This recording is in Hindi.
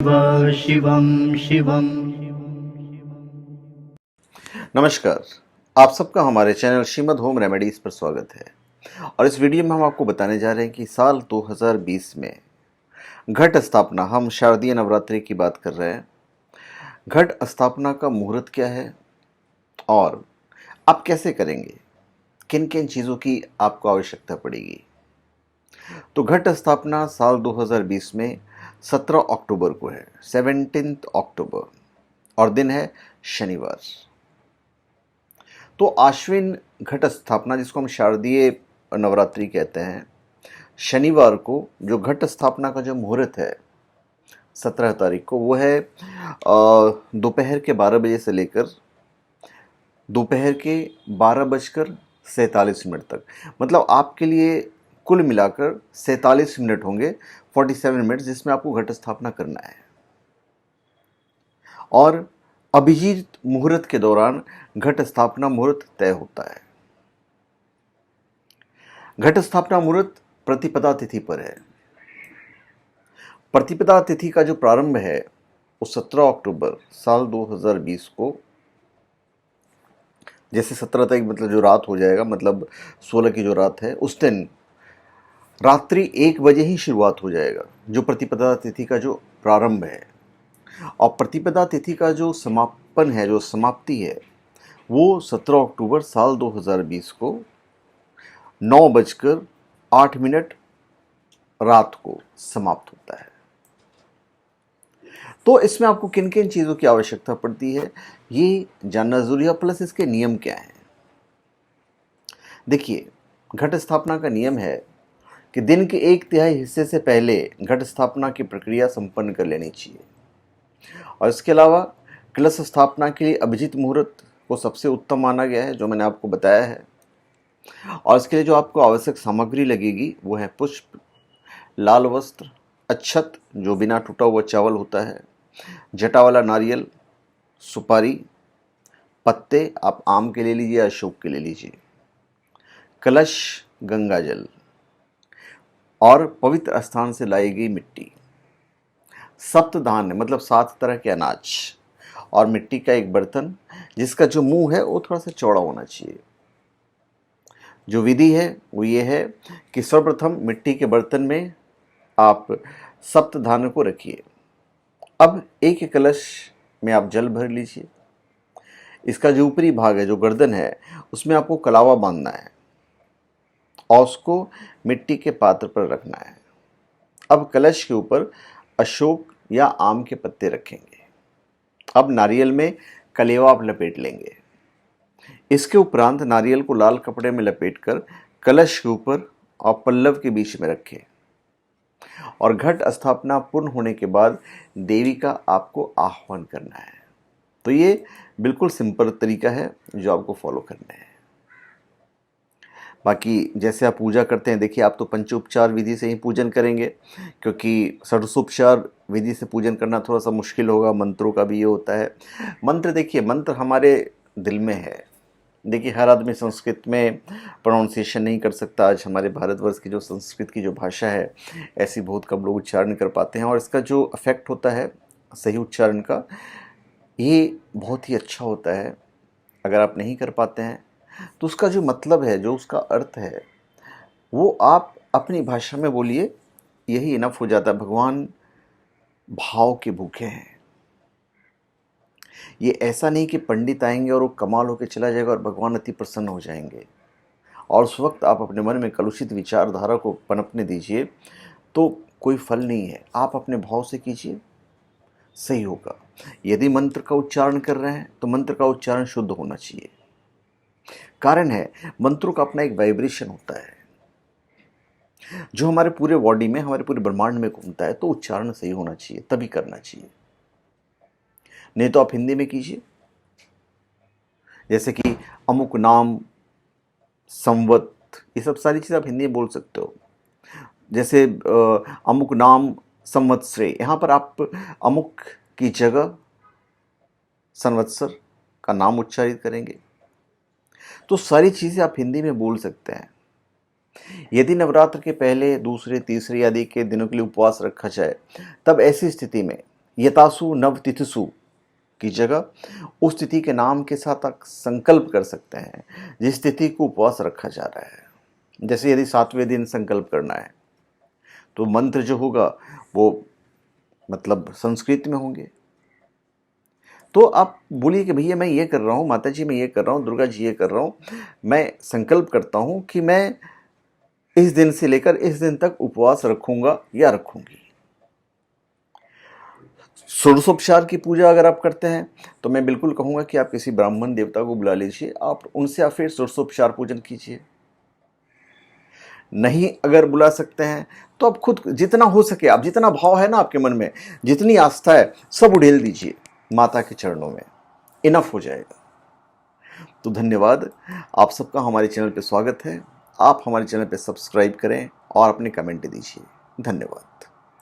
शिव शिवम शिवम। नमस्कार, आप सबका हमारे चैनल श्रीमद होम रेमेडीज़ पर स्वागत है। और इस वीडियो में हम आपको बताने जा रहे हैं कि साल 2020 में घट स्थापना, हम शारदीय नवरात्रि की बात कर रहे हैं। घट स्थापना का मुहूर्त क्या है और आप कैसे करेंगे, किन किन चीज़ों की आपको आवश्यकता पड़ेगी। तो घट स्थापना साल 2020 में 17 अक्टूबर को है, 17 अक्टूबर, और दिन है शनिवार। तो आश्विन घट स्थापना, जिसको हम शारदीय नवरात्रि कहते हैं, शनिवार को जो घट स्थापना का जो मुहूर्त है 17 तारीख को, वो है दोपहर के 12 बजे से लेकर दोपहर के 12:47 तक। मतलब आपके लिए कुल मिलाकर 47 मिनट होंगे, 47 मिनट, जिसमें आपको घट स्थापना करना है। और अभिजीत मुहूर्त के दौरान घट स्थापना मुहूर्त तय होता है। घट स्थापना मुहूर्त प्रतिपदा तिथि पर है। प्रतिपदा तिथि का जो प्रारंभ है वो 17 अक्टूबर साल 2020 को, जैसे 17 तारीख मतलब जो रात हो जाएगा, मतलब 16 की जो रात है, उस दिन रात्रि 1 बजे ही शुरुआत हो जाएगा जो प्रतिपदा तिथि का जो प्रारंभ है। और प्रतिपदा तिथि का जो समापन है, जो समाप्ति है, वो 17 अक्टूबर साल 2020 को 9:08 रात को समाप्त होता है। तो इसमें आपको किन किन चीज़ों की आवश्यकता पड़ती है, ये जानना जरूरी है, प्लस इसके नियम क्या हैं। देखिए, घट स्थापना का नियम है कि दिन के 1/3 हिस्से से पहले घट स्थापना की प्रक्रिया संपन्न कर लेनी चाहिए। और इसके अलावा कलश स्थापना के लिए अभिजीत मुहूर्त को सबसे उत्तम माना गया है, जो मैंने आपको बताया है। और इसके लिए जो आपको आवश्यक सामग्री लगेगी वो है पुष्प, लाल वस्त्र, अक्षत जो बिना टूटा हुआ चावल होता है, जटा वाला नारियल, सुपारी, पत्ते आप आम के ले लीजिए, अशोक के ले लीजिए, कलश, गंगा जल और पवित्र स्थान से लाई गई मिट्टी, सप्तधान्य मतलब 7 तरह के अनाज, और मिट्टी का एक बर्तन जिसका जो मुंह है वो थोड़ा सा चौड़ा होना चाहिए। जो विधि है वो ये है कि सर्वप्रथम मिट्टी के बर्तन में आप सप्तधान्य को रखिए। अब एक कलश में आप जल भर लीजिए। इसका जो ऊपरी भाग है, जो गर्दन है, उसमें आपको कलावा बांधना है और उसको मिट्टी के पात्र पर रखना है। अब कलश के ऊपर अशोक या आम के पत्ते रखेंगे। अब नारियल में कलेवा आप लपेट लेंगे। इसके उपरांत नारियल को लाल कपड़े में लपेटकर कलश के ऊपर और पल्लव के बीच में रखें। और घट स्थापना पूर्ण होने के बाद देवी का आपको आह्वान करना है। तो ये बिल्कुल सिंपल तरीका है जो आपको फॉलो करना है। बाकी जैसे आप पूजा करते हैं, देखिए, आप तो पंचोपचार विधि से ही पूजन करेंगे, क्योंकि षोडशोपचार विधि से पूजन करना थोड़ा सा मुश्किल होगा। मंत्रों का भी ये होता है। मंत्र, देखिए, मंत्र हमारे दिल में है। देखिए, हर आदमी संस्कृत में प्रोनाउंसिएशन नहीं कर सकता। आज हमारे भारतवर्ष की जो संस्कृत की जो भाषा है, ऐसी बहुत कम लोग उच्चारण कर पाते हैं, और इसका जो इफेक्ट होता है सही उच्चारण का, ये बहुत ही अच्छा होता है। अगर आप नहीं कर पाते हैं तो उसका जो मतलब है, जो उसका अर्थ है, वो आप अपनी भाषा में बोलिए, यही इनफ हो जाता है। भगवान भाव के भूखे हैं। ये ऐसा नहीं कि पंडित आएंगे और वो कमाल होकर चला जाएगा और भगवान अति प्रसन्न हो जाएंगे। और उस वक्त आप अपने मन में कलुषित विचारधारा को पनपने दीजिए, तो कोई फल नहीं है। आप अपने भाव से कीजिए, सही होगा। यदि मंत्र का उच्चारण कर रहे हैं तो मंत्र का उच्चारण शुद्ध होना चाहिए। कारण है, मंत्रों का अपना एक वाइब्रेशन होता है जो हमारे पूरे बॉडी में, हमारे पूरे ब्रह्मांड में घूमता है। तो उच्चारण सही होना चाहिए, तभी करना चाहिए। नहीं तो आप हिंदी में कीजिए, जैसे कि अमुक नाम संवत, ये सब सारी चीज़ आप हिंदी में बोल सकते हो। जैसे अमुक नाम संवत्सरे, यहाँ पर आप अमुक की जगह संवत्सर का नाम उच्चारित करेंगे। तो सारी चीज़ें आप हिंदी में बोल सकते हैं। यदि नवरात्र के पहले, दूसरे, तीसरे आदि के दिनों के लिए उपवास रखा जाए, तब ऐसी स्थिति में यतासु नवतिथिषु की जगह उस तिथि के नाम के साथ आप संकल्प कर सकते हैं जिस तिथि को उपवास रखा जा रहा है। जैसे यदि 7वें दिन संकल्प करना है तो मंत्र जो होगा वो मतलब संस्कृत में होंगे। तो आप बोलिए कि भैया मैं ये कर रहा हूँ, माता जी मैं ये कर रहा हूँ, दुर्गा जी ये कर रहा हूँ, मैं संकल्प करता हूँ कि मैं इस दिन से लेकर इस दिन तक उपवास रखूंगा या रखूंगी। षोडशोपचार की पूजा अगर आप करते हैं तो मैं बिल्कुल कहूँगा कि आप किसी ब्राह्मण देवता को बुला लीजिए, आप उनसे आप फिर षोडशोपचार पूजन कीजिए। नहीं अगर बुला सकते हैं तो आप खुद जितना हो सके, आप जितना भाव है ना आपके मन में, जितनी आस्था है, सब उड़ेल दीजिए माता के चरणों में, इनफ हो जाएगा। तो धन्यवाद, आप सबका हमारे चैनल पे स्वागत है। आप हमारे चैनल पे सब्सक्राइब करें और अपने कमेंट दीजिए। धन्यवाद।